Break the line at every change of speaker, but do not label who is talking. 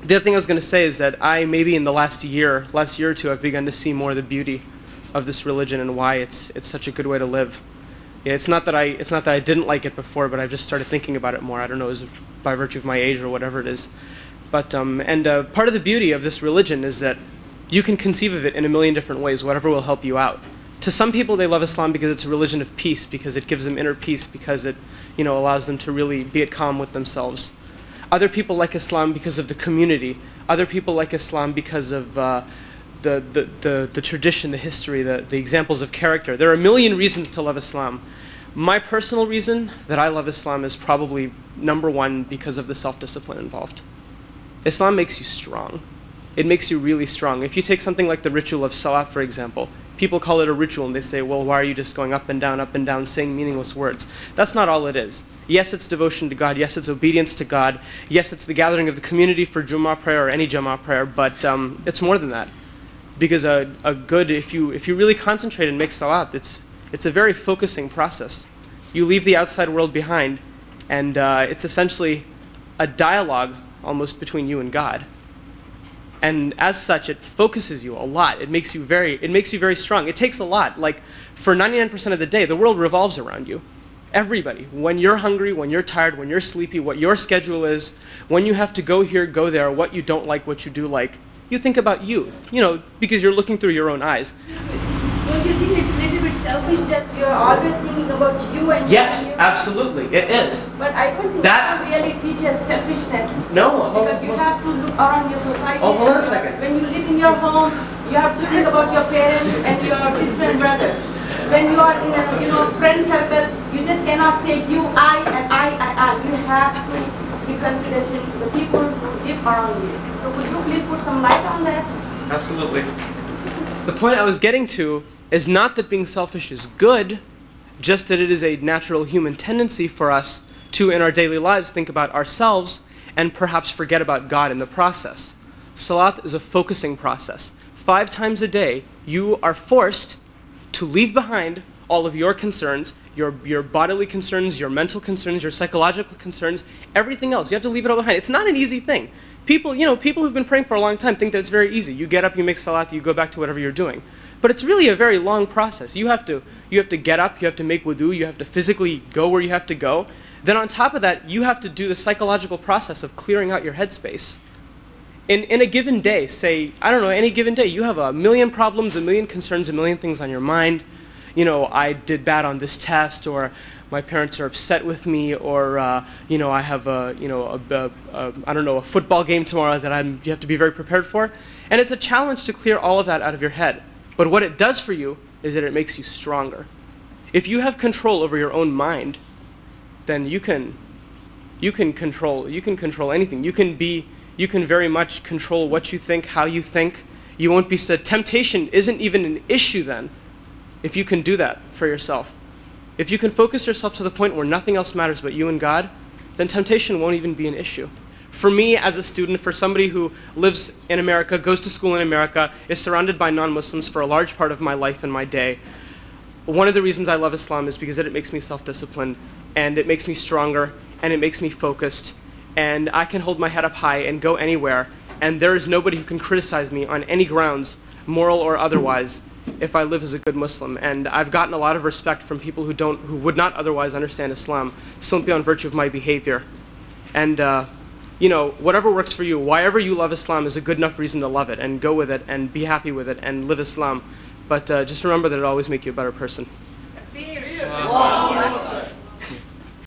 The other thing I was going to say is that maybe in the last year or two, I've begun to see more of the beauty of this religion and why it's such a good way to live. Yeah, it's not that I didn't like it before, but I've just started thinking about it more. I don't know, is it by virtue of my age or whatever it is. But part of the beauty of this religion is that you can conceive of it in a million different ways, whatever will help you out. To some people, they love Islam because it's a religion of peace, because it gives them inner peace, because it, allows them to really be at calm with themselves. Other people like Islam because of the community. Other people like Islam because of the tradition, the history, the examples of character. There are a million reasons to love Islam. My personal reason that I love Islam is probably #1 because of the self-discipline involved. Islam makes you strong. It makes you really strong. If you take something like the ritual of salat, for example, people call it a ritual and they say, well, why are you just going up and down, saying meaningless words? That's not all it is. Yes, it's devotion to God. Yes, it's obedience to God. Yes, it's the gathering of the community for Jummah prayer or any Jummah prayer, but it's more than that. Because if you really concentrate and make salat, it's a very focusing process. You leave the outside world behind, and it's essentially a dialogue almost between you and God. And as such, it focuses you a lot. It makes you very strong. It takes a lot. Like, for 99% of the day, the world revolves around you. Everybody. When you're hungry, when you're tired, when you're sleepy, what your schedule is, when you have to go here, go there, what you don't like, what you do like, you think about you, because you're looking through your own eyes.
Don't you think it's a little bit selfish that you're always thinking about you and
Yes, absolutely, it is.
But I don't think that really teaches selfishness.
No.
Because you have to look around your society.
Oh, hold on a second.
When you live in your home, you have to think about your parents and your sisters and brothers. When you are in a friend circle, you just cannot say you, I, and I. You have to give consideration to the people who live around you. So could you please put some light on that?
Absolutely. The point I was getting to is not that being selfish is good, just that it is a natural human tendency for us to, in our daily lives, think about ourselves and perhaps forget about God in the process. Salat is a focusing process. 5 times a day, you are forced to leave behind all of your concerns, your bodily concerns, your mental concerns, your psychological concerns, everything else. You have to leave it all behind. It's not an easy thing. People who've been praying for a long time think that it's very easy. You get up, you make salat, you go back to whatever you're doing. But it's really a very long process. You have to get up, you have to make wudu, you have to physically go where you have to go. Then on top of that, you have to do the psychological process of clearing out your headspace. In a given day, say, I don't know, any given day, you have a million problems, a million concerns, a million things on your mind. I did bad on this test, or my parents are upset with me, or I have a football game tomorrow that you have to be very prepared for. And it's a challenge to clear all of that out of your head. But what it does for you is that it makes you stronger. If you have control over your own mind, then you can control anything. You can very much control what you think, how you think. You won't be said. Temptation isn't even an issue then, if you can do that for yourself. If you can focus yourself to the point where nothing else matters but you and God, then temptation won't even be an issue. For me, as a student, for somebody who lives in America, goes to school in America, is surrounded by non-Muslims for a large part of my life and my day, one of the reasons I love Islam is because it makes me self-disciplined, and it makes me stronger, and it makes me focused, and I can hold my head up high and go anywhere, and there is nobody who can criticize me on any grounds, moral or otherwise, if I live as a good Muslim. And I've gotten a lot of respect from people who would not otherwise understand Islam, simply on virtue of my behavior. And whatever works for you, why-ever you love Islam is a good enough reason to love it, and go with it, and be happy with it, and live Islam. But just remember that it'll always make you a better person.
Wow.